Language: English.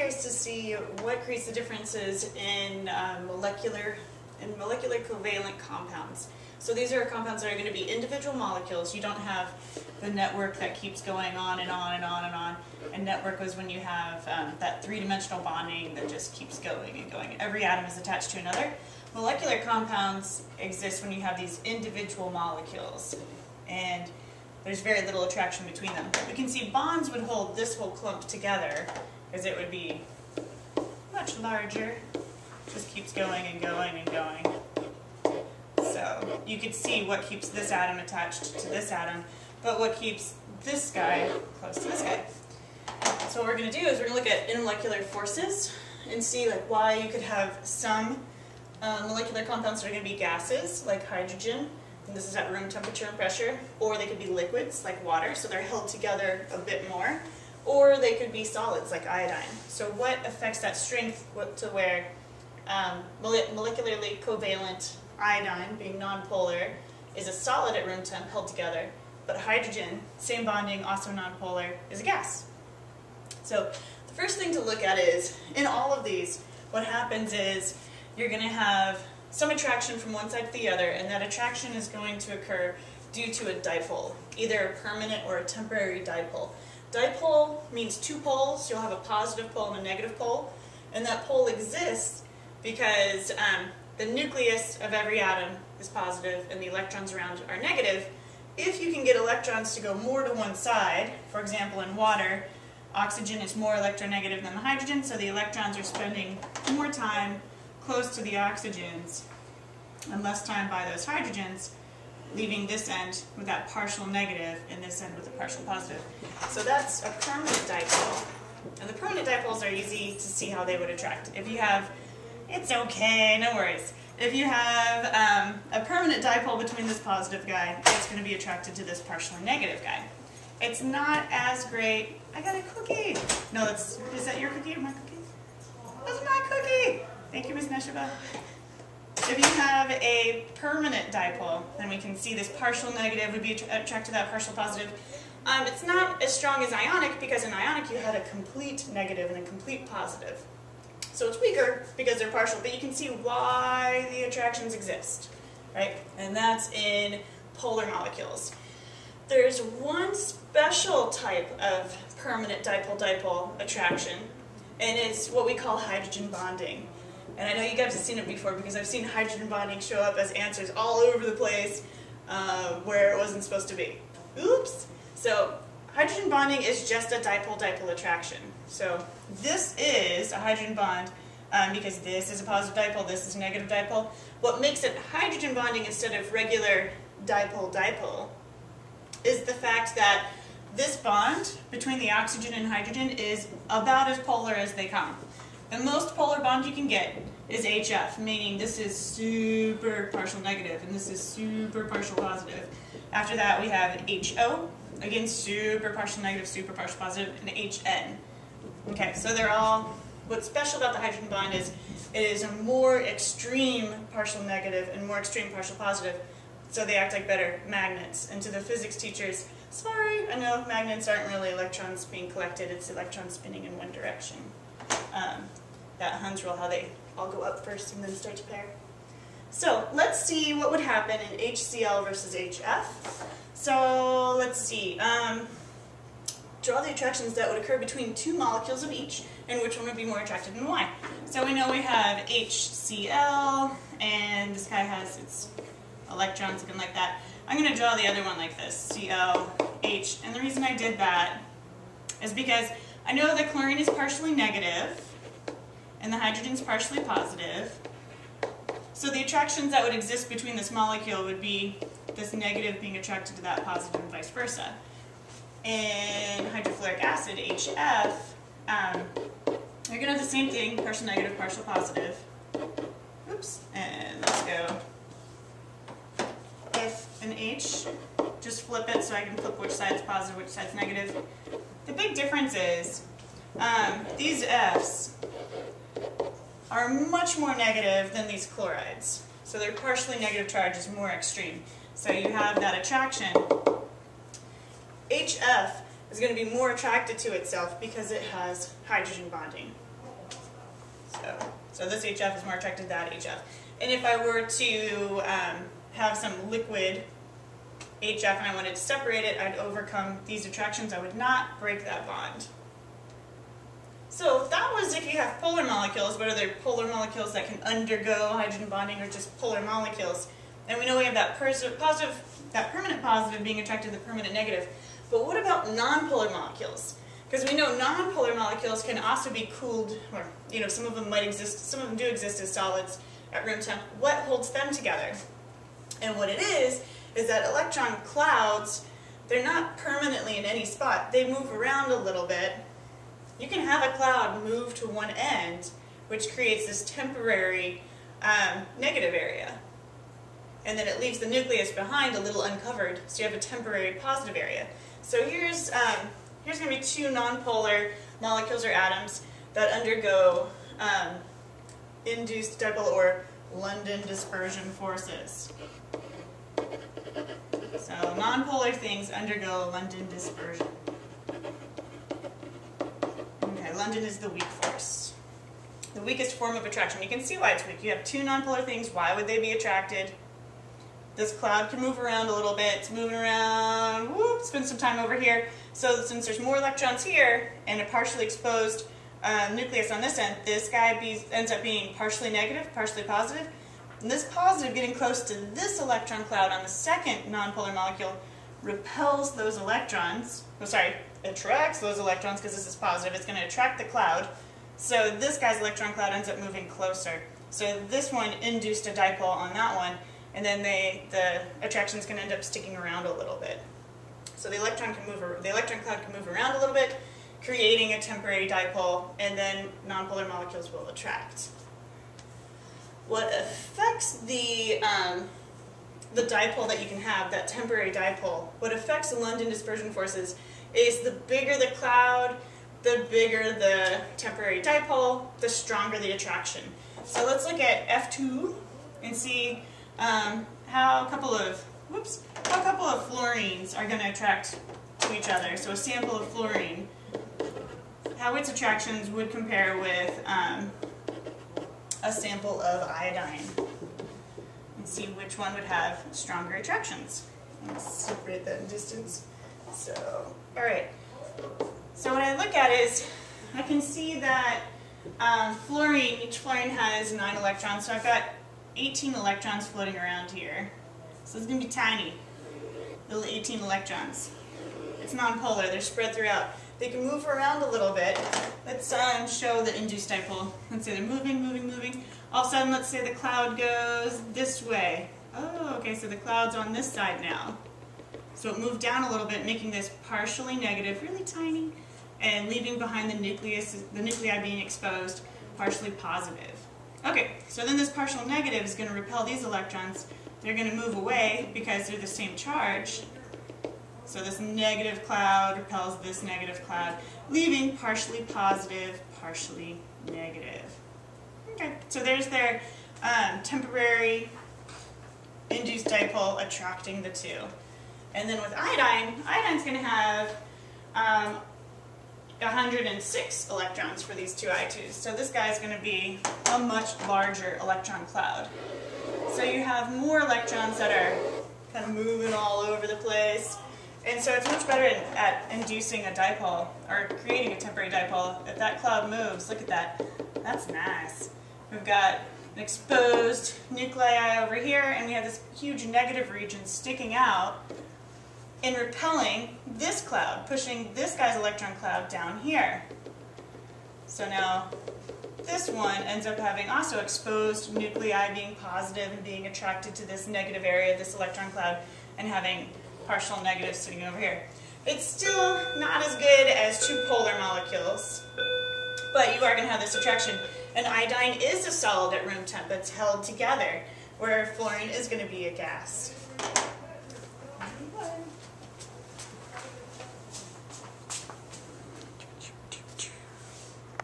curious to see what creates the differences in molecular covalent compounds. So these are compounds that are going to be individual molecules. You don't have the network that keeps going on and on and on and on. And network is when you have that three-dimensional bonding that just keeps going and going. Every atom is attached to another. Molecular compounds exist when you have these individual molecules. And there's very little attraction between them. We can see bonds would hold this whole clump together because it would be much larger. Just keeps going and going and going. So you could see what keeps this atom attached to this atom, but what keeps this guy close to this guy. So what we're going to do is we're going to look at intermolecular forces and see like why you could have some molecular compounds that are going to be gases, like hydrogen, and this is at room temperature and pressure, or they could be liquids, like water, so they're held together a bit more, or they could be solids, like iodine. So what affects that strength to where molecularly covalent iodine, being nonpolar, is a solid at room temp held together, but hydrogen, same bonding, also nonpolar, is a gas. So the first thing to look at is, in all of these, what happens is you're going to have some attraction from one side to the other, and that attraction is going to occur due to a dipole, either a permanent or a temporary dipole. Dipole means two poles. You'll have a positive pole and a negative pole, and that pole exists because the nucleus of every atom is positive and the electrons around are negative. If you can get electrons to go more to one side, for example in water, oxygen is more electronegative than the hydrogen, so the electrons are spending more time close to the oxygens and less time by those hydrogens, leaving this end with that partial negative and this end with a partial positive. So that's a permanent dipole. And the permanent dipoles are easy to see how they would attract. If you have, it's okay, no worries. If you have a permanent dipole between this positive guy, it's going to be attracted to this partially negative guy. It's not as great. I got a cookie. No, is that your cookie or my cookie? That's my cookie. Thank you, Ms. Neshaba. If you have a permanent dipole, then we can see this partial negative would be attracted to that partial positive. It's not as strong as ionic because in ionic you had a complete negative and a complete positive. So it's weaker because they're partial, but you can see why the attractions exist, right? And that's in polar molecules. There's one special type of permanent dipole-dipole attraction, and it's what we call hydrogen bonding. And I know you guys have seen it before because I've seen hydrogen bonding show up as answers all over the place where it wasn't supposed to be. Oops! So hydrogen bonding is just a dipole-dipole attraction. So this is a hydrogen bond because this is a positive dipole, this is a negative dipole. What makes it hydrogen bonding instead of regular dipole-dipole is the fact that this bond between the oxygen and hydrogen is about as polar as they come. The most polar bond you can get is HF, meaning this is super partial negative and this is super partial positive. After that we have HO, again super partial negative, super partial positive, and HN. Okay, so they're all, what's special about the hydrogen bond is it is a more extreme partial negative and more extreme partial positive, so they act like better magnets. And to the physics teachers, sorry, I know magnets aren't really electrons being collected, it's electrons spinning in one direction. That Hund's rule, how they all go up first and then start to pair. So let's see what would happen in HCl versus HF. So let's see. Draw the attractions that would occur between two molecules of each, and which one would be more attracted and why. So we know we have HCl, and this guy has its electrons looking like that. I'm going to draw the other one like this, ClH. And the reason I did that is because I know that chlorine is partially negative, and the hydrogen is partially positive. So the attractions that would exist between this molecule would be this negative being attracted to that positive and vice versa. In hydrofluoric acid, HF, you're going to have the same thing, partial negative, partial positive. Oops, and let's go. If an H, just flip it so I can flip which side is positive, which side is negative. The big difference is these Fs are much more negative than these chlorides. So their partially negative charge is more extreme. So you have that attraction. HF is going to be more attracted to itself because it has hydrogen bonding. HO. So this HF is more attracted to that HF. And if I were to have some liquid HF and I wanted to separate it, I'd overcome these attractions. I would not break that bond. So that was if you have polar molecules. What are there polar molecules that can undergo hydrogen bonding, or just polar molecules? And we know we have that permanent positive being attracted to the permanent negative. But what about nonpolar molecules? Because we know nonpolar molecules can also be cooled, or some of them might exist, some of them do exist as solids at room temp. What holds them together? And what it is that electron clouds, they're not permanently in any spot. They move around a little bit. You can have a cloud move to one end, which creates this temporary negative area. And then it leaves the nucleus behind a little uncovered, so you have a temporary positive area. So here's going to be two nonpolar molecules or atoms that undergo induced dipole or London dispersion forces. So nonpolar things undergo London dispersion. Okay, London is the weak force. The weakest form of attraction. You can see why it's weak. You have two nonpolar things. Why would they be attracted? This cloud can move around a little bit. It's moving around. Whoop, spend some time over here. So since there's more electrons here and a partially exposed nucleus on this end, this guy ends up being partially negative, partially positive. And this positive getting close to this electron cloud on the second nonpolar molecule repels those electrons. Oh, sorry, attracts those electrons because this is positive. It's going to attract the cloud. So this guy's electron cloud ends up moving closer. So this one induced a dipole on that one, and then the attraction is going to end up sticking around a little bit. So the electron cloud can move around a little bit, creating a temporary dipole, and then nonpolar molecules will attract. What affects the dipole that you can have, that temporary dipole, what affects the London dispersion forces is the bigger the cloud, the bigger the temporary dipole, the stronger the attraction. So let's look at F2 and see how a couple of fluorines are going to attract to each other. So a sample of fluorine, how its attractions would compare with a sample of iodine, and see which one would have stronger attractions. Let's separate that in distance. So, alright. So what I look at is, I can see that each fluorine has 9 electrons, so I've got 18 electrons floating around here. So it's going to be tiny, little 18 electrons. It's nonpolar, they're spread throughout. They can move around a little bit. Let's show the induced dipole. Let's say they're moving, moving, moving. All of a sudden, let's say the cloud goes this way. Oh, okay, so the cloud's on this side now. So it moved down a little bit, making this partially negative, really tiny, and leaving behind the nucleus, the nuclei being exposed, partially positive. Okay, so then this partial negative is going to repel these electrons. They're going to move away because they're the same charge. So this negative cloud repels this negative cloud, leaving partially positive, partially negative. Okay, so there's their temporary induced dipole attracting the two. And then with iodine, iodine's going to have 106 electrons for these two I2s. So this guy's going to be a much larger electron cloud. So you have more electrons that are kind of moving all over the place. And so it's much better at inducing a dipole, or creating a temporary dipole. If that cloud moves, look at that. That's nice. We've got an exposed nuclei over here, and we have this huge negative region sticking out and repelling this cloud, pushing this guy's electron cloud down here. So now this one ends up having also exposed nuclei being positive and being attracted to this negative area, this electron cloud, and having partial negatives sitting over here. It's still not as good as two polar molecules, but you are going to have this attraction. And iodine is a solid at room temp. It's held together, where fluorine is going to be a gas.